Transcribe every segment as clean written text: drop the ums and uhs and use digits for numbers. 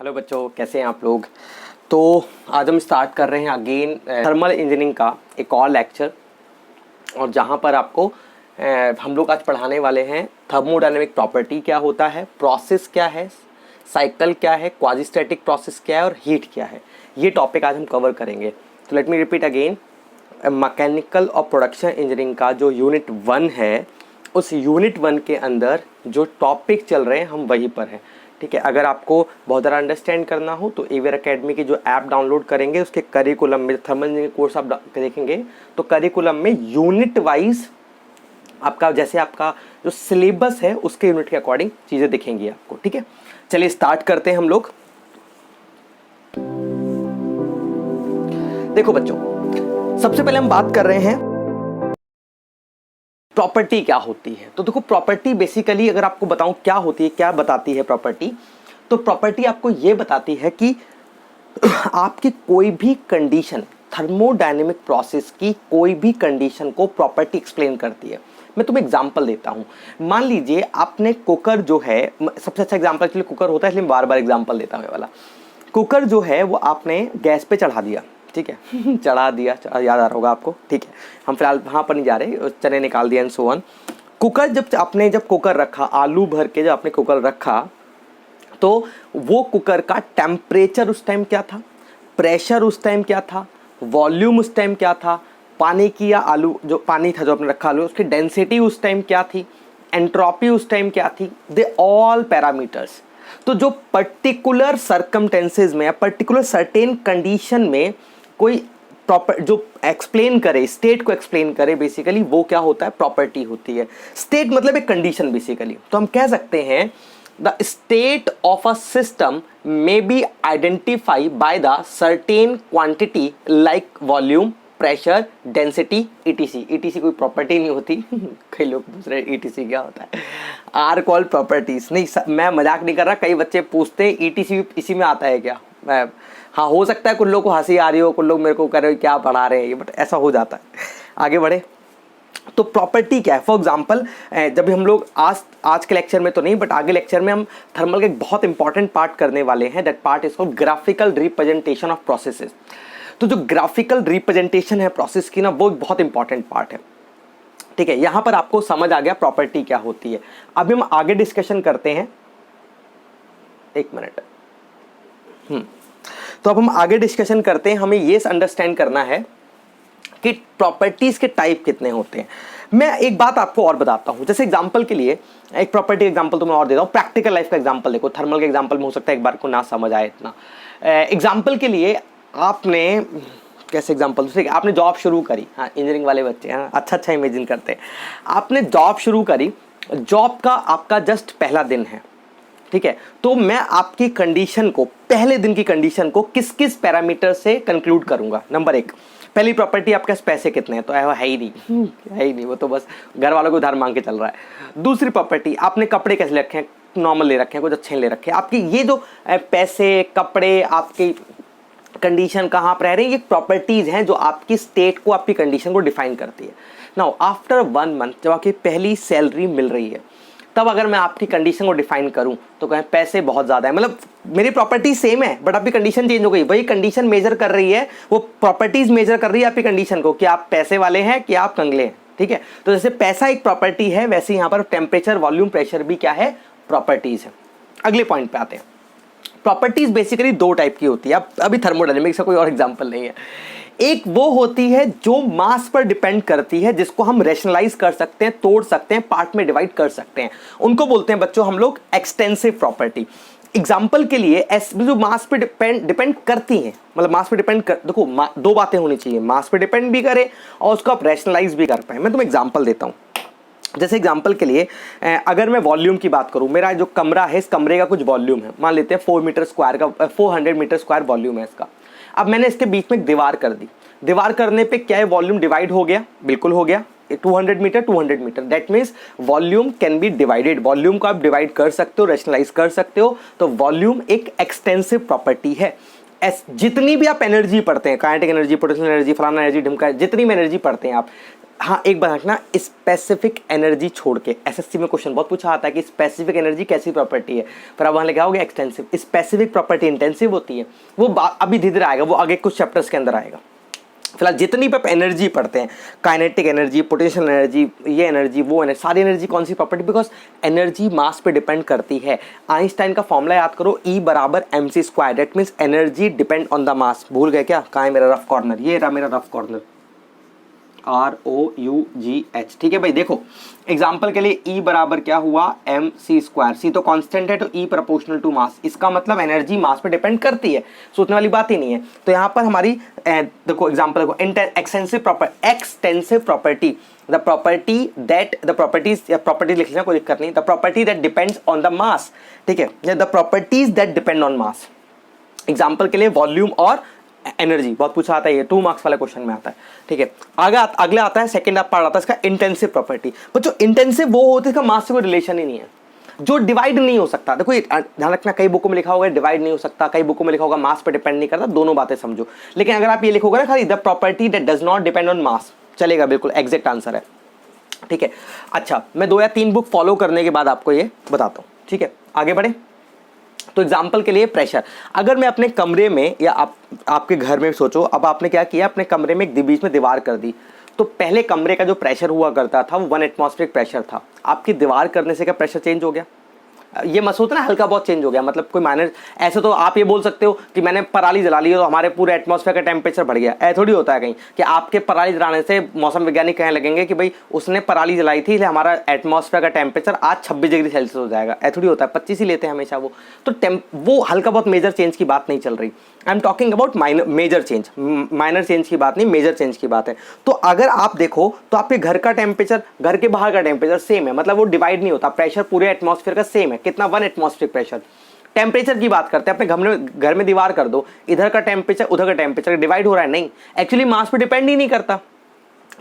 Hello बच्चों, कैसे हैं आप लोग। तो आज हम स्टार्ट कर रहे हैं अगेन थर्मल इंजीनियरिंग का एक और लेक्चर, और जहां पर आपको हम लोग आज पढ़ाने वाले हैं थर्मोडायनेमिक प्रॉपर्टी क्या होता है, प्रोसेस क्या है, साइकिल क्या है, क्वाजीस्टैटिक प्रोसेस क्या है और हीट क्या है। ये टॉपिक आज हम कवर करेंगे। तो let me repeat again, mechanical और प्रोडक्शन इंजीनियरिंग का जो यूनिट 1 है, उस यूनिट 1 के अंदर जो टॉपिक चल रहे हैं हम वहीं पर हैं। ठीक है, अगर आपको बहुत ज़्यादा अंडरस्टैंड करना हो तो एवियर एकेडमी की जो ऐप डाउनलोड करेंगे उसके करिकुलम में थर्मल इंजीनियरिंग कोर्स आप देखेंगे तो करिकुलम में यूनिट वाइज आपका जैसे आपका जो सिलेबस है उसके यूनिट के अकॉर्डिंग चीज़ें दिखेंगी आपको। ठीक है, चलिए स्टार्ट करते हैं हम लोग। देखो बच्चों, सबसे पहले हम बात कर रहे हैं प्रॉपर्टी क्या होती है। तो देखो, प्रॉपर्टी बेसिकली अगर आपको बताऊं क्या होती है, क्या बताती है प्रॉपर्टी, तो प्रॉपर्टी आपको ये बताती है कि आपकी कोई भी कंडीशन, थर्मोडायनेमिक प्रोसेस की कोई भी कंडीशन को प्रॉपर्टी एक्सप्लेन करती है। मैं तुम्हें एग्जांपल देता हूं। मान लीजिए आपने कुकर जो है, सबसे अच्छा एग्जांपल एक्चुअली कुकर होता है, इसलिए बार बार एग्जांपल देता हूं वाला। कुकर जो है वो आपने गैस पे चढ़ा दिया, ठीक है चढ़ा दिया, याद आ रहा होगा आपको। ठीक है, हम फिलहाल वहाँ पर नहीं जा रहे, चने निकाल दिया एंड सो ऑन। कुकर जब कुकर रखा, आलू भर के जब आपने कुकर रखा, तो वो कुकर का टेम्परेचर उस टाइम क्या था, प्रेशर उस टाइम क्या था, वॉल्यूम उस टाइम क्या था, पानी की या आलू जो पानी था जो आपने रखा आलू, उसकी डेंसिटी उस टाइम क्या थी, एंट्रोपी उस टाइम क्या थी, दे ऑल पैरामीटर्स। तो जो पर्टिकुलर सर्कमटेंसेज में, पर्टिकुलर सर्टेन कंडीशन में कोई प्रॉपर जो एक्सप्लेन करे, स्टेट को एक्सप्लेन करे, बेसिकली वो क्या होता है, प्रॉपर्टी होती है। स्टेट मतलब एक कंडीशन बेसिकली। तो हम कह सकते हैं the state of a system may be identify by the certain quantity like volume, pressure, density, etc. Etc कोई प्रॉपर्टी नहीं होती कई लोग पूछ रहे ईटीसी क्या होता है, आर कॉल्ड प्रॉपर्टीज। नहीं, मैं मजाक नहीं कर रहा। कई बच्चे पूछते हैं ईटीसी इसी में आता है क्या। हाँ, हो सकता है कुछ लोग को हंसी आ रही हो, कुछ लोग मेरे को कह रहे हो क्या पढ़ा रहे हैं ये, बट ऐसा हो जाता है। आगे बढ़े तो प्रॉपर्टी क्या है। फॉर एग्जाम्पल, जब हम लोग आज के लेक्चर में तो नहीं, बट आगे लेक्चर में हम थर्मल का एक बहुत इंपॉर्टेंट पार्ट करने वाले हैं। That part is called graphical representation of processes. तो जो ग्राफिकल रिप्रेजेंटेशन है प्रोसेस की ना, वो एक बहुत इंपॉर्टेंट पार्ट है। ठीक है, यहां पर आपको समझ आ गया प्रॉपर्टी क्या होती है। अभी हम आगे डिस्कशन करते हैं। एक मिनट। तो अब हम आगे डिस्कशन करते हैं। हमें ये अंडरस्टैंड करना है कि प्रॉपर्टीज के टाइप कितने होते हैं। मैं एक बात आपको और बताता हूं। जैसे एग्जांपल के लिए एक प्रॉपर्टी एग्जांपल तो मैं और देता हूं। प्रैक्टिकल लाइफ का एग्जांपल देखो। थर्मल के एग्जांपल में हो सकता है एक बार को ना समझ आए इतना। एग्जांपल के लिए आपने कैसे एग्जांपल, आपने जॉब शुरू करी। हाँ, इंजीनियरिंग वाले बच्चे हाँ अच्छा इमेजिन करते हैं। आपने जॉब शुरू करी, जॉब का आपका जस्ट पहला दिन है। ठीक है, तो मैं आपकी कंडीशन को, पहले दिन की कंडीशन को किस किस पैरामीटर से कंक्लूड करूंगा। नंबर 1, पहली प्रॉपर्टी आपके पास पैसे कितने हैं, तो है ही नहीं, वो तो बस घर वालों को उधार मांग के चल रहा है। दूसरी प्रॉपर्टी, आपने कपड़े कैसे रखे हैं, नॉर्मल ले रखे हैं, कुछ अच्छे ले रखे हैं। आपकी ये जो पैसे, कपड़े, आपकी कंडीशन, कहाँ पर रह रहे हैं, ये प्रॉपर्टीज हैं जो आपकी स्टेट को, आपकी कंडीशन को डिफाइन करती है। नाउ आफ्टर 1 मंथ जब आपकी पहली सैलरी मिल रही है, तब अगर मैं आपकी कंडीशन को डिफाइन करूं तो कहें पैसे बहुत ज़्यादा है, मतलब मेरी प्रॉपर्टी सेम है बट आपकी कंडीशन चेंज हो गई। वही कंडीशन मेजर कर रही है, वो प्रॉपर्टीज मेजर कर रही है आपकी कंडीशन को कि आप पैसे वाले हैं कि आप कंगले हैं। ठीक है, तो जैसे पैसा एक प्रॉपर्टी है, वैसे यहाँ पर टेम्परेचर, वॉल्यूम, प्रेशर भी क्या है, प्रॉपर्टीज है। अगले पॉइंट पे आते हैं। प्रॉपर्टीज बेसिकली 2 टाइप की होती है। अब अभी थर्मोडायनेमिक्स का कोई और एग्जांपल नहीं है। एक वो होती है जो मास पर डिपेंड करती है, जिसको हम रैशनलाइज कर सकते हैं, तोड़ सकते हैं, पार्ट में डिवाइड कर सकते हैं। उनको बोलते हैं बच्चों हम लोग एक्सटेंसिव प्रॉपर्टी। एग्जांपल के लिए जो मास पे डिपेंड करती हैं, मतलब मास पे डिपेंड कर, देखो 2 बातें होनी चाहिए, मास पे डिपेंड भी करे और उसको आप रैशनलाइज भी कर पाए। मैं तुम्हें एग्जांपल देता हूं। जैसे एग्जांपल के लिए अगर मैं वॉल्यूम की बात करूं, मेरा जो कमरा है, इस कमरे का कुछ वॉल्यूम है, मान लेते हैं 4 मीटर स्क्वायर का, 400 मीटर स्क्वायर वॉल्यूम है इसका। अब मैंने इसके बीच में एक दीवार कर दी। दीवार करने पे क्या है, वॉल्यूम डिवाइड हो गया, बिल्कुल हो गया। 200 metre, that means volume can be divided. Volume को आप डिवाइड कर सकते हो, रैशनलाइज कर सकते हो। तो वॉल्यूम एक एक्सटेंसिव प्रॉपर्टी है। जितनी भी आप एनर्जी पढ़ते हैं, काइनेटिक एनर्जी, पोटेंशियल एनर्जी, फलाना एनर्जी, ढिमका, जितनी भी एनर्जी पढ़ते हैं आप, हाँ एक बात रखना, स्पेसिफिक एनर्जी छोड़ के, एसएससी में क्वेश्चन बहुत पूछा आता है कि स्पेसिफिक एनर्जी कैसी प्रॉपर्टी है, पर अब वहाँ लिखा होगा एक्सटेंसिव। स्पेसिफिक प्रॉपर्टी इंटेंसिव होती है, वो अभी धीरे धीरे आएगा, वो आगे कुछ चैप्टर्स के अंदर आएगा। फिलहाल जितनी भी आप एनर्जी पढ़ते हैं, काइनेटिक एनर्जी, पोटेंशियल एनर्जी, ये एनर्जी, वो एनर्जी, सारी एनर्जी कौन सी प्रॉपर्टी, बिकॉज एनर्जी मास पे डिपेंड करती है। आइंस्टाइन का फॉर्मूला याद करो, E बराबर mc², that means energy depend on the mass. भूल गए क्या? कहाँ है मेरा रफ कॉर्नर? ये रहा मेरा रफ कॉर्नर, ROUGH। ठीक है भाई, देखो एग्जाम्पल के लिए E बराबर क्या हुआ, mc², C तो कांस्टेंट है, तो E प्रोपोर्शनल टू मास, इसका मतलब एनर्जी मास पे डिपेंड करती है, सोचने वाली बात ही नहीं है। तो यहाँ पर हमारी देखो एग्जाम्पल देखो, extensive property, the property that, the properties, या प्रॉपर्टी लिख लेना कोई दिक्कत नहीं, the property that depends on the mass. ठीक है, the properties that depend on mass. Example के लिए वॉल्यूम और एनर्जी बहुत पूछा आता है, ये 2 मार्क्स वाले क्वेश्चन में आता है। ठीक है, अगले आता है सेकंड पार्ट आता है इसका, इंटेंसिव प्रॉपर्टी। बच्चों इंटेंसिव वो होती है इसका मास से कोई रिलेशन ही नहीं है, जो डिवाइड नहीं हो सकता। देखो ध्यान रखना, कई बुकों में लिखा होगा डिवाइड नहीं हो सकता, कई बुकों में लिखा होगा मास पे डिपेंड नहीं करता, दोनों बातें समझो। लेकिन अगर आप ये लिखोगे ना खाली the property that does not depend on मास, चलेगा, बिल्कुल एग्जैक्ट आंसर है। ठीक है, अच्छा मैं 2 या 3 बुक फॉलो करने के बाद आपको ये बताता हूँ। ठीक है, आगे बढ़े। तो एग्जाम्पल के लिए प्रेशर, अगर मैं अपने कमरे में, या आपके घर में सोचो, अब आपने क्या किया, अपने कमरे में एक बीच में दीवार कर दी, तो पहले कमरे का जो प्रेशर हुआ करता था वो 1 एटमॉस्फेरिक प्रेशर था। आपकी दीवार करने से क्या प्रेशर चेंज हो गया? ये मत सोचना हल्का बहुत चेंज हो गया, मतलब कोई माइनर, ऐसे तो आप ये बोल सकते हो कि मैंने पराली जला ली तो हमारे पूरे एटमॉस्फेयर का टेम्परेचर बढ़ गया। ऐसा थोड़ी होता है कहीं कि आपके पराली जलाने से मौसम वैज्ञानिक कहने लगेंगे कि भाई उसने पराली जलाई थी इसलिए हमारा एटमॉस्फेयर का टेम्परेचर आज 26 डिग्री सेल्सियस हो जाएगा। ऐसा थोड़ी होता है, 25 ही लेते हैं हमेशा वो। तो वो हल्का बहुत मेजर चेंज की बात नहीं चल रही, I am talking about major change, minor change की बात नहीं, मेजर चेंज की बात है। तो अगर आप देखो तो आपके घर का टेम्परेचर, घर के बाहर का टेम्परेचर सेम है, मतलब वो डिवाइड नहीं होता, प्रेशर पूरे एटमॉस्फेयर का सेम है। कितना? 1 एटमॉस्फेरिक प्रेशर। टेम्परेचर की बात करते हैं, अपने घर में दीवार कर दो, इधर का टेम्परेचर उधर का टेम्परेचर डिवाइड हो रहा है? नहीं, एक्चुअली मास पे डिपेंड ही नहीं करता।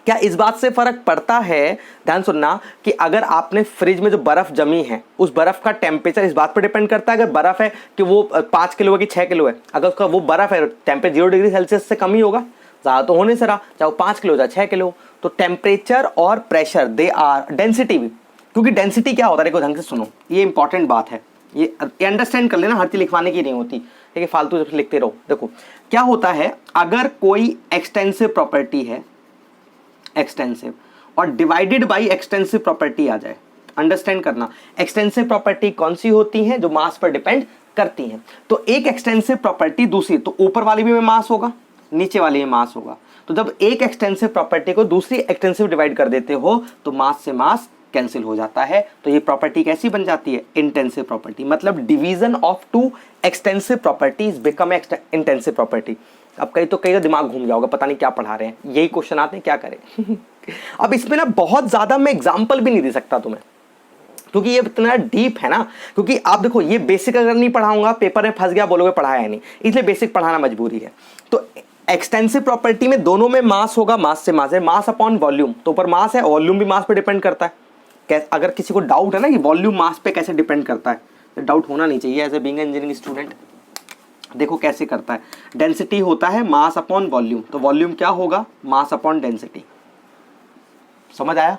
क्या इस बात से फर्क पड़ता है, ध्यान सुनना, कि अगर आपने फ्रिज में जो बर्फ जमी है उस बर्फ का टेम्परेचर इस बात पर डिपेंड करता है, अगर बर्फ है कि वो 5 किलो है कि 6 किलो है, अगर उसका वो बर्फ है टेम्परेचर 0 डिग्री सेल्सियस से कम ही होगा, ज़्यादा तो होने से रहा, चाहे वो 5 किलो चाहे 6 किलो। तो टेम्परेचर और प्रेशर दे आर, डेंसिटी भी, क्योंकि डेंसिटी क्या होता है, देखो ढंग से सुनो, ये इंपॉर्टेंट बात है, ये अंडरस्टैंड कर लेना, हर चीज लिखवाने की नहीं होती, ठीक है, फालतू जब लिखते रहो। देखो क्या होता है, अगर कोई एक्सटेंसिव प्रॉपर्टी है, एक्सटेंसिव, और डिवाइडेड बाय एक्सटेंसिव प्रॉपर्टी आ जाए, अंडरस्टैंड करना, एक्सटेंसिव प्रॉपर्टी कौन सी होती है? जो मास पर डिपेंड करती हैं। तो एक एक्सटेंसिव प्रॉपर्टी दूसरी, तो ऊपर वाली भी में मास होगा, नीचे वाली में मास होगा। तो जब एक एक्सटेंसिव प्रॉपर्टी को दूसरी एक्सटेंसिव डिवाइड कर देते हो तो मास से मास कैंसिल हो जाता है। तो ये प्रॉपर्टी कैसी बन जाती है? इंटेंसिव प्रॉपर्टी, मतलब division of 2 extensive properties become intensive property. अब कई का दिमाग घूम गया होगा, पता नहीं क्या पढ़ा रहे हैं, यही क्वेश्चन आते हैं, क्या करें। अब इसमें ना बहुत ज्यादा मैं एग्जाम्पल भी नहीं दे सकता तुम्हें, क्योंकि ये इतना डीप है ना, क्योंकि आप देखो ये बेसिक अगर नहीं पढ़ाऊंगा पेपर में फंस गया बोलोगे पढ़ाया है नहीं, इसलिए बेसिक पढ़ाना मजबूरी है। तो एक्सटेंसिव प्रॉपर्टी में दोनों में मास होगा, मास से मास है, मास अपॉन वॉल्यूम, तो ऊपर मास है, वॉल्यूम भी मास पे डिपेंड करता है। अगर किसी को डाउट है ना कि वॉल्यूम मास पे कैसे डिपेंड करता है, तो डाउट होना नहीं चाहिए as a being engineering student. देखो कैसे करता है, डेंसिटी होता है मास अपॉन वॉल्यूम, तो वॉल्यूम क्या होगा? Mass upon density. समझ आया?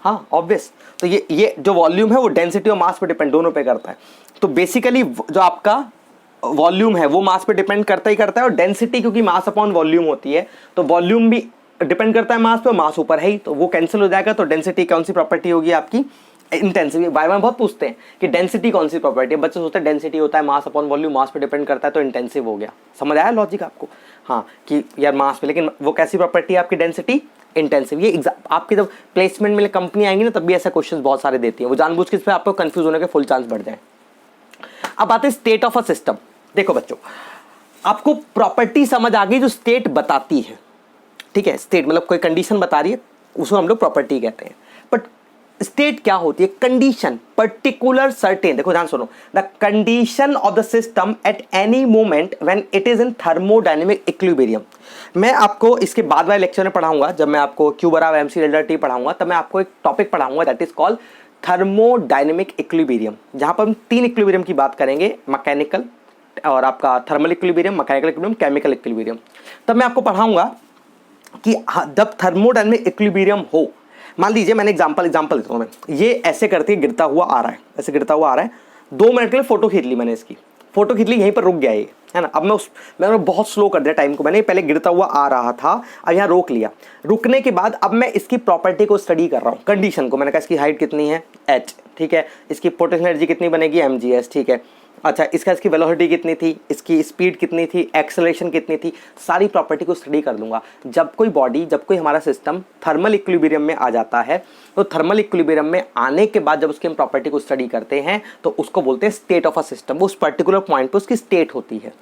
हाँ ऑब्वियस। तो ये जो वॉल्यूम है वो डेंसिटी और मास पे डिपेंड दोनों पे करता है। तो बेसिकली जो आपका वॉल्यूम है वो मास पे डिपेंड करता ही करता है, और डेंसिटी क्योंकि मास अपॉन वॉल्यूम होती है तो वॉल्यूम भी डिपेंड करता है मास पे, मास ऊपर है ही, तो वो कैंसिल हो जाएगा। तो डेंसिटी कौन सी प्रॉपर्टी होगी आपकी? इंटेंसिव। बाय बहुत पूछते हैं कि डेंसिटी कौन सी प्रॉपर्टी है, बच्चे सोचते हैं डेंसिटी होता है मास अपॉन वॉल्यूम, मास पे डिपेंड करता है तो इंटेंसिव हो गया। समझ आया लॉजिक आपको? हाँ कि यार मास पे, लेकिन वो कैसी प्रॉपर्टी है आपकी? Density, intensive. ये आपकी जब प्लेसमेंट में कंपनी आएंगी ना तब भी ऐसा क्वेश्चन बहुत सारे देती है, वो जानबूझ के इस पर आपको कंफ्यूज होने के फुल चांस बढ़ जाए। अब आते हैं स्टेट ऑफ अ सिस्टम। देखो बच्चों आपको प्रॉपर्टी समझ आ गई जो स्टेट बताती है, ठीक है, स्टेट मतलब कोई कंडीशन बता रही है, उसको हम लोग प्रॉपर्टी कहते हैं। बट स्टेट क्या होती है? Condition, particular certain. देखो ध्यान सुनो, the condition of the system at any moment when it is in thermodynamic equilibrium. मैं आपको इसके बाद वाले लेक्चर में पढ़ाऊंगा, जब मैं आपको क्यू बराबर MC डेल्टा T पढ़ाऊंगा, तब मैं आपको एक टॉपिक पढ़ाऊंगा that is called thermodynamic equilibrium, जहां पर हम 3 इक्विलिब्रियम की बात करेंगे, मैकेनिकल और आपका thermal equilibrium, mechanical equilibrium, chemical equilibrium. तब मैं आपको पढ़ाऊंगा कि जब थर्मोडायनेमिक इक्विलिब्रियम हो, मान लीजिए मैंने एग्जांपल देता हूँ मैं, ये ऐसे करके गिरता हुआ आ रहा है, ऐसे गिरता हुआ आ रहा है, 2 मिनट के लिए फोटो खींच ली मैंने, इसकी फोटो खींच ली, यहीं पर रुक गया ये, है ना। अब मैंने बहुत स्लो कर दिया टाइम को, मैंने पहले गिरता हुआ आ रहा था, अब यहाँ रोक लिया। रुकने के बाद अब मैं इसकी प्रॉपर्टी को स्टडी कर रहा हूँ, कंडीशन को। मैंने कहा इसकी हाइट कितनी है, h, ठीक है, इसकी पोटेंशियल एनर्जी कितनी बनेगी, mgs, ठीक है। अच्छा, इसकी वेलोसिटी कितनी थी, इसकी स्पीड कितनी थी, एक्सेलरेशन कितनी थी, सारी प्रॉपर्टी को स्टडी कर लूँगा। जब कोई हमारा सिस्टम थर्मल इक्विलिब्रियम में आ जाता है, तो थर्मल इक्विलिब्रियम में आने के बाद जब उसकी हम प्रॉपर्टी को स्टडी करते हैं तो उसको बोलते हैं स्टेट ऑफ अ सिस्टम। वो उस पर्टिकुलर पॉइंट पर उसकी स्टेट होती है।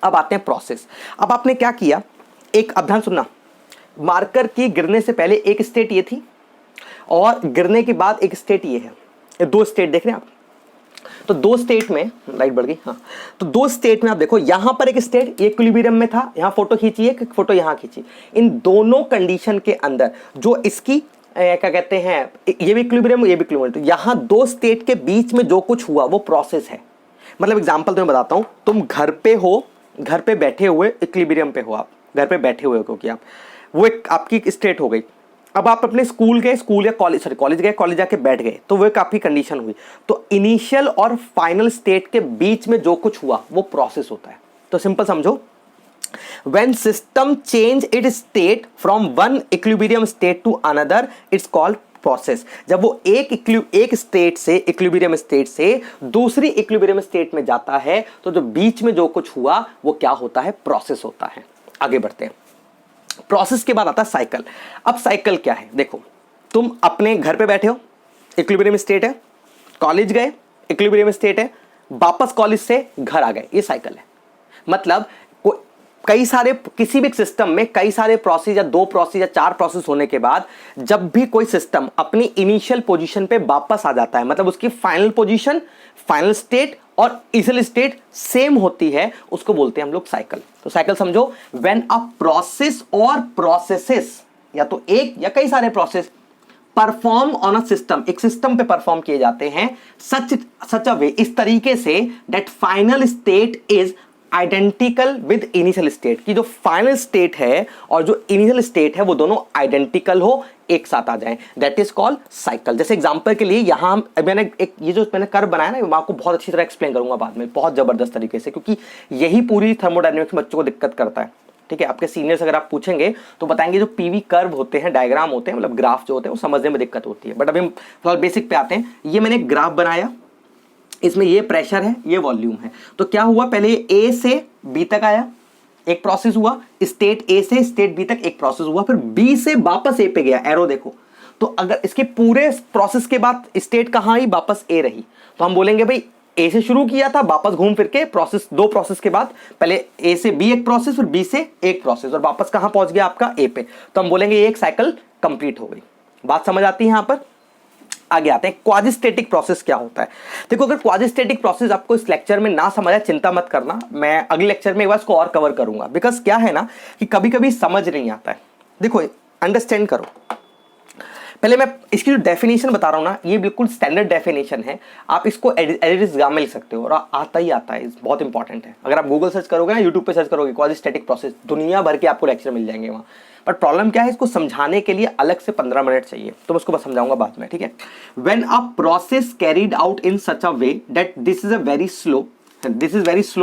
अब आते हैं प्रोसेस। अब आपने क्या किया, अब ध्यान सुनना, मार्कर की गिरने से पहले एक स्टेट ये थी और गिरने के बाद एक स्टेट ये है, ये 2 स्टेट देख रहे हैं आप। तो 2 स्टेट में, लाइट बढ़ गई, हाँ, तो 2 स्टेट में आप देखो, यहां पर एक स्टेट ये इक्विलिब्रियम में था, यहां फोटो खींची, एक फोटो यहां खींची। इन दोनों कंडीशन के अंदर जो इसकी क्या कहते हैं, ये भी इक्विलिब्रियम, ये भी इक्विलिब्रियम, तो यहां 2 स्टेट के बीच में जो कुछ हुआ वो प्रोसेस है। मतलब एग्जांपल तुम्हें बताता हूं, तुम घर पे हो, घर पे बैठे हुए इक्विलिब्रियम पे हो, आप घर पे बैठे हुए हो, क्योंकि आप वो एक आपकी स्टेट हो गई। अब आप अपने स्कूल या कॉलेज गए, कॉलेज जाके बैठ गए, तो वो एक आपकी कंडीशन हुई। तो इनिशियल और फाइनल स्टेट के बीच में जो कुछ हुआ वो प्रोसेस होता है। तो सिंपल समझो, when system change its state from one equilibrium state to another, it's called process. जब वो एक स्टेट से, इक्विलिब्रियम स्टेट से दूसरी इक्विलिब्रियम स्टेट में जाता है, तो जो बीच में जो कुछ हुआ वो क्या होता है, प्रोसेस होता है। आगे बढ़ते हैं। प्रोसेस के बाद आता है साइकिल। अब साइकिल क्या है, देखो, तुम अपने घर पे बैठे हो, इक्विलिब्रियम स्टेट है, कॉलेज गए, इक्विलिब्रियम स्टेट है, वापस कॉलेज से घर आ गए, ये साइकिल है। मतलब कई सारे, किसी भी सिस्टम में कई सारे प्रोसेस या 2 प्रोसेस या 4 प्रोसेस होने के बाद जब भी कोई सिस्टम अपनी इनिशियल पोजीशन पे वापस आ जाता है, मतलब उसकी फाइनल पोजीशन, फाइनल स्टेट और इनिशियल स्टेट सेम होती है, उसको बोलते हैं हम लोग साइकिल। तो साइकिल समझो, व्हेन अ प्रोसेस और प्रोसेसेस, या तो एक या कई सारे process perform on a system, एक सिस्टम पे परफॉर्म किए जाते हैं, सच अ वे, इस तरीके say that final state is identical with initial state, की जो फाइनल स्टेट है और जो इनिशियल स्टेट है वो दोनों आइडेंटिकल हो, एक साथ आ जाएं, दैट इज कॉल्ड साइकिल। जैसे एग्जांपल के लिए यहां मैंने ये जो मैंने कर्व बनाया ना, मैं आपको बहुत अच्छी तरह एक्सप्लेन करूंगा बाद में, बहुत जबरदस्त तरीके से, क्योंकि यही पूरी थर्मोडायनेमिक्स में बच्चों को दिक्कत करता है। ठीक है, आपके सीनियर्स अगर आप पूछेंगे तो बताएंगे जो पीवी कर्व होते हैं, डायग्राम होते हैं, मतलब ग्राफ जो होते हैं, वो समझने में दिक्कत होती है। बट अभी हम फिलहाल बेसिक पे आते हैं। ये मैंने ग्राफ बनाया, इसमें ये प्रेशर है, ये वॉल्यूम है। तो क्या हुआ, पहले ए से बी तक आया, एक प्रोसेस हुआ, स्टेट ए से स्टेट बी तक एक प्रोसेस हुआ, फिर बी से वापस ए पे गया, एरो देखो। तो अगर इसके पूरे प्रोसेस के बाद स्टेट कहां आई, वापस ए रही, तो हम बोलेंगे भाई ए से शुरू किया था, वापस घूम फिर के प्रोसेस, 2 प्रोसेस के बाद पहले ए से बी एक प्रोसेस, फिर बी से एक प्रोसेस, और वापस कहां पहुंच गया आपका, ए पे। तो हम बोलेंगे ये एक साइकिल कंप्लीट हो गई। बात समझ आती है यहां पर? आगे आते हैं, क्वाजिस्टेटिक प्रोसेस क्या होता है। देखो, अगर क्वाजिस्टेटिक प्रोसेस आपको इस लेक्चर में ना समझ आए, चिंता मत करना, मैं अगले लेक्चर में एक बार इसको और कवर करूंगा। बिकॉज क्या है ना कि कभी कभी समझ नहीं आता है। देखो, अंडरस्टैंड करो, पहले मैं इसकी जो डेफिनेशन बता रहा हूं ना, ये बिल्कुल स्टैंडर्ड डेफिनेशन है, आप इसको एडिट में लिख सकते हो, और आता ही आता है, बहुत इंपॉर्टेंट है। अगर आप गूगल सर्च करोगे ना, यूट्यूब पे सर्च करोगे क्वाजिस्टेटिक प्रोसेस, दुनिया भर के आपको लेक्चर मिल जाएंगे वहां। बट प्रॉब्लम क्या है, इसको समझाने के लिए अलग से 15 मिनट चाहिए, तो मैं उसको बस समझाऊंगा बाद में, ठीक है। When a process carried out in such a way that this is very slow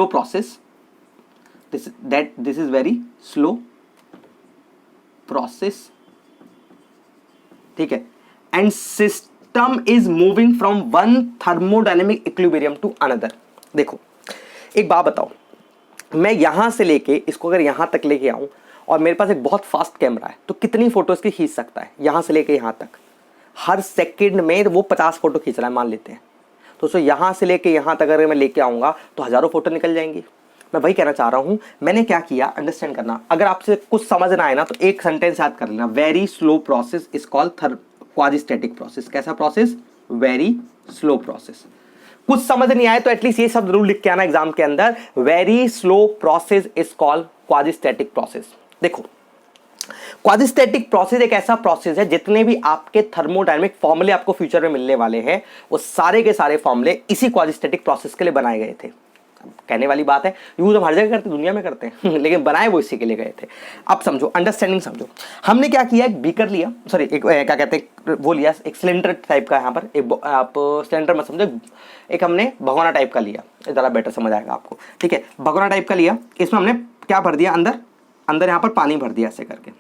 process, this is very slow process, ठीक है, and system is moving from one thermodynamic equilibrium to another. देखो, एक बात बताओ, मैं यहां से लेके इसको अगर यहां तक लेके आऊं और मेरे पास एक बहुत फास्ट कैमरा है, तो कितनी फोटोज की खींच सकता है, यहां से लेके यहां तक? हर सेकंड में वो 50 फोटो खींच रहा है, मान लेते हैं। तो उसको यहां से लेके यहां तक अगर मैं लेके आऊंगा तो हजारों फोटो निकल जाएंगी। मैं वही कहना चाह रहा हूं, मैंने क्या किया, अंडरस्टैंड करना। अगर आपसे कुछ समझ ना आए ना, तो एक सेंटेंस याद कर लेना, very slow process is called quasistatic process. कैसा प्रोसेस? Very slow process. कुछ समझ नहीं आए तो एटलीस्ट ये सब जरूर लिख के आना एग्जाम के अंदर, very slow process is called quasistatic process. देखो, क्वाजिस्टेटिक प्रोसेस एक ऐसा प्रोसेस है, जितने भी आपके थर्मोडायनेमिक फॉर्मूले आपको फ्यूचर में मिलने वाले हैं, वो सारे के सारे फॉर्मूले इसी क्वाजिस्टेटिक प्रोसेस के लिए बनाए गए थे। कहने वाली बात है, यूज हम हर जगह करते, दुनिया में करते हैं लेकिन बनाए वो इसी के लिए गए थे। अब समझो, अंडरस्टैंडिंग समझो। हमने क्या किया, एक बीकर लिया, सॉरी एक क्या कहते हैं वो लिया, एक सिलेंडर टाइप का, यहाँ पर एक आप सिलेंडर मत समझो, एक हमने भगोना टाइप का लिया, ज़रा बेटर समझ आएगा आपको, ठीक है। भगोना टाइप का लिया, इसमें हमने क्या भर दिया, अंदर यहाँ पर पानी भर दिया ऐसे करके,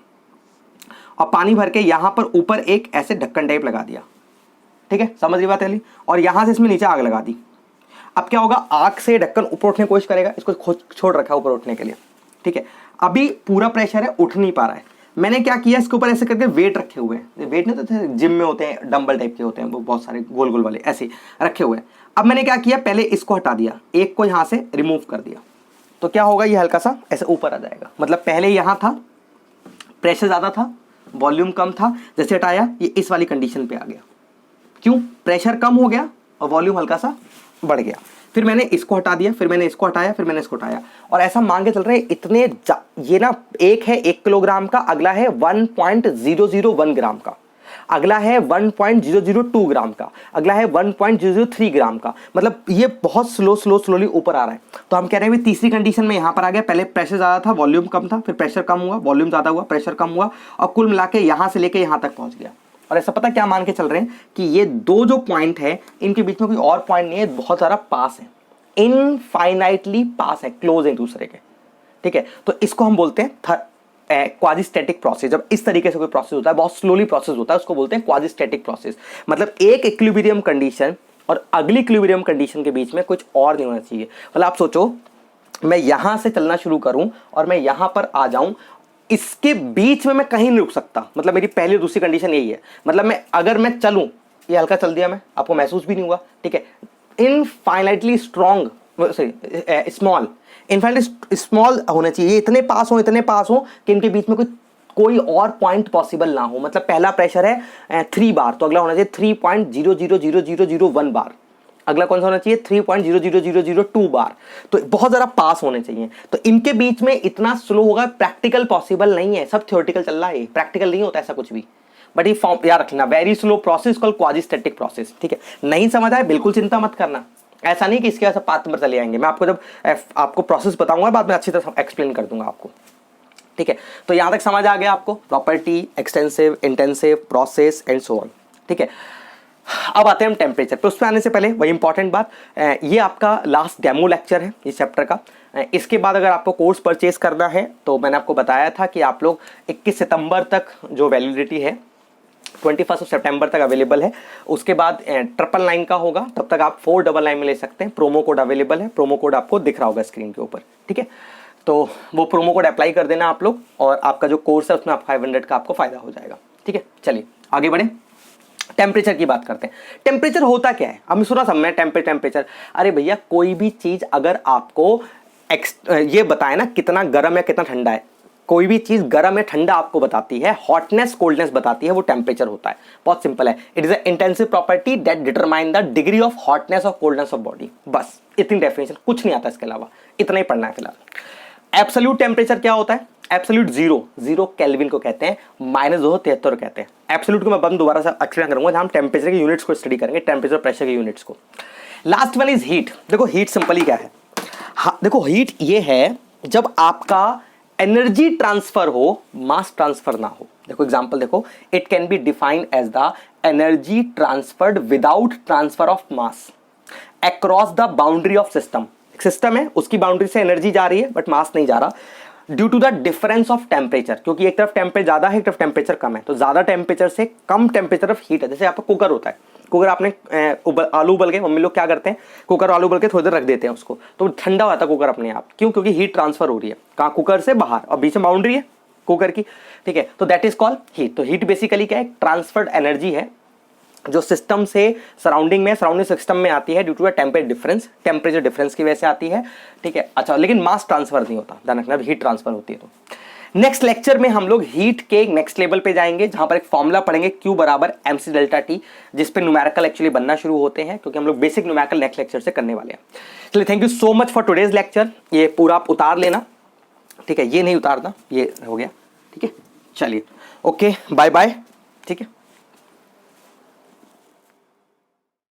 और पानी भर के यहाँ पर ऊपर एक ऐसे ढक्कन टाइप लगा दिया, ठीक है, समझ रही बात है। और यहाँ से इसमें नीचे आग लगा दी। अब क्या होगा, आग से ढक्कन ऊपर उठने की कोशिश करेगा, इसको छोड़ रखा है ऊपर उठने के लिए, ठीक है। अभी पूरा प्रेशर है, उठ नहीं पा रहा है। मैंने क्या किया, इसके ऊपर ऐसे करके वेट रखे हुए हैं, वेट नहीं तो जिम में होते हैं, डंबल टाइप के होते हैं वो, बहुत सारे गोल गोल वाले ऐसे रखे हुए हैं। अब मैंने क्या किया, पहले इसको हटा दिया, एक को यहाँ से रिमूव कर दिया, तो क्या होगा, ये हल्का सा ऐसे ऊपर आ जाएगा। मतलब पहले यहाँ था, प्रेशर ज़्यादा था, वॉल्यूम कम था, जैसे हटाया ये इस वाली कंडीशन पे आ गया। क्यों, प्रेशर कम हो गया और वॉल्यूम हल्का सा बढ़ गया। फिर मैंने इसको हटा दिया, फिर मैंने इसको हटाया, फिर मैंने इसको हटाया, और ऐसा मान के चल रहे इतने, ये ना एक है 1 किलोग्राम का, अगला है 1.001 ग्राम का, अगला है 1.002 ग्राम का, अगला है 1.003 ग्राम का। मतलब ये बहुत स्लोली ऊपर आ रहा है। तो हम कह रहे हैं तीसरी कंडीशन में यहाँ पर आ गया, पहले प्रेशर ज़्यादा था, वॉल्यूम कम था, फिर प्रेशर कम हुआ, वॉल्यूम ज़्यादा हुआ, प्रेशर कम हुआ, और कुल मिला के यहाँ से लेके यहाँ तक पहुँच गया। और ऐसा पता क्या मान के चल रहे हैं कि ये दो जो पॉइंट है, इनके बीच में कोई और पॉइंट नहीं है, बहुत सारा पास है, इनफाइनाइटली पास है, क्लोज है एक दूसरे के, ठीक है। तो इसको हम बोलते हैं क्वाजीस्टैटिक प्रोसेस। जब इस तरीके से कोई प्रोसेस होता है, बहुत स्लोली प्रोसेस होता है, उसको बोलते हैं क्वाजीस्टैटिक प्रोसेस। मतलब एक इक्विलिब्रियम कंडीशन और अगली इक्विलिब्रियम कंडीशन के बीच में कुछ और नहीं होना चाहिए। मतलब आप सोचो, मैं यहां से चलना शुरू करूं और मैं यहां पर आ जाऊं, इसके बीच में मैं कहीं नहीं रुक सकता। मतलब मेरी पहली और दूसरी कंडीशन यही है। मतलब अगर मैं चलूं, ये हल्का चल दिया मैं, आपको महसूस भी नहीं हुआ, ठीक है। Infinitely strong, small, infinitely small होना चाहिए, इतने पास हो कि इनके बीच में कोई और पॉइंट पॉसिबल ना हो। मतलब पहला प्रेशर है 3 बार, तो अगला होना चाहिए 3.0000001 बार, अगला कौन सा होना चाहिए 3.00002 बार। तो बहुत ज़्यादा पास होने चाहिए। तो इनके बीच में इतना स्लो होगा, प्रैक्टिकल पॉसिबल नहीं है, सब थ्योरेटिकल चल रहा है, प्रैक्टिकल नहीं होता ऐसा कुछ भी। बट ये फॉर्म याद रखना, very slow process called quasistatic process, ठीक है। नहीं समझ आए बिल्कुल चिंता मत करना, ऐसा नहीं कि इसके वजह से पाथ नंबर चले आएंगे। मैं आपको जब आपको प्रोसेस बताऊंगा बाद में अच्छी तरह एक्सप्लेन कर दूंगा आपको, ठीक है। तो यहाँ तक समझ आ गया आपको, property, extensive, intensive, process and so on, ठीक है। अब आते हैं हम टेम्परेचर पे। उस पर आने से पहले वही इंपॉर्टेंट बात, ये आपका लास्ट डेमो लेक्चर है इस चैप्टर का। इसके बाद अगर आपको कोर्स परचेज करना है तो मैंने आपको बताया था कि आप लोग 21 सितंबर तक जो वैलिडिटी है 21 सितंबर तक अवेलेबल है। उसके बाद 999 का होगा, तब तक आप 499 में ले सकते हैं। प्रोमो कोड अवेलेबल है, प्रोमो कोड आपको दिख रहा होगा स्क्रीन के ऊपर, ठीक है। तो वो प्रोमो कोड अप्लाई कर देना आप लोग, और आपका जो कोर्स है उसमें आप 500 का आपको फायदा हो जाएगा, ठीक है। चलिए आगे बढ़े, टेम्परेचर की बात करते हैं। टेम्परेचर होता क्या है, हमने सुना सब में टेम्परेचर। अरे भैया, कोई भी चीज़ अगर आपको ये बताए ना कितना गर्म है कितना ठंडा है, कोई भी चीज़ गर्म है ठंडा आपको बताती है, हॉटनेस कोल्डनेस बताती है, वो टेम्परेचर होता है। बहुत सिंपल है, it is a intensive property that determine the degree of hotness और कोल्डनेस ऑफ बॉडी। बस इतनी डेफिनेशन, कुछ नहीं आता इसके अलावा, इतना ही पढ़ना है फिलहाल। एब्सोल्यूट टेम्परेचर क्या होता है, एब्सोल्यूट जीरो केल्विन को कहते हैं, -273 कहते हैं। एब्सोल्यूट को मैं बंद दोबारा से एक्सप्लेन करूंगा जहां हम टेम्परेचर के यूनिट्स को स्टडी करेंगे, टेम्परेचर प्रेशर के यूनिट्स को। Last one is heat. देखो हीट सिंपली क्या है, देखो हीट ये है जब आपका एनर्जी ट्रांसफर हो, मास ट्रांसफर ना हो। देखो एग्जांपल देखो, it can be defined as the energy transferred without transfer of mass across the boundary of system. System है, उसकी बाउंड्री से एनर्जी जा रही है बट मास नहीं जा रहा, due to the difference of temperature. क्योंकि एक तरफ टेम्परेचर ज्यादा है, एक तरफ टेम्परेचर कम है, तो ज्यादा टेम्परेचर से कम टेम्परेचर ऑफ हीट है। जैसे आपका कुकर होता है, कुकर आपने आलू उबल के, मम्मी लोग क्या करते हैं, कुकर आलू उबल के थोड़ी देर रख देते हैं उसको, तो ठंडा होता है कुकर अपने आप। क्यों, क्योंकि हीट ट्रांसफर हो रही है, कहाँ, कुकर से बाहर, और बीच में बाउंड्री है कुकर की, ठीक है। तो दैट इज कॉल्ड हीट। तो हीट बेसिकली क्या है, ट्रांसफर्ड एनर्जी है जो सिस्टम से सराउंडिंग सिस्टम में आती है ड्यू टू टेम्परेचर डिफरेंस की वजह से आती है, ठीक है। अच्छा, लेकिन मास ट्रांसफर नहीं होता, ध्यान रखना, हीट ट्रांसफर होती है। तो नेक्स्ट लेक्चर में हम लोग हीट के नेक्स्ट लेवल पे जाएंगे, जहां पर एक फॉर्मूला पढ़ेंगे Q बराबर mc डेल्टा T, जिस पे न्यूमेरिकल एक्चुअली बनना शुरू होते हैं, क्योंकि हम लोग बेसिक न्यूमेरिकल नेक्स्ट लेक्चर से करने वाले हैं। चलिए, thank you so much for today's lecture. ये पूरा आप उतार लेना, ठीक है, ये नहीं उतारना, ये हो गया, ठीक है। चलिए, ओके, बाय बाय, ठीक है।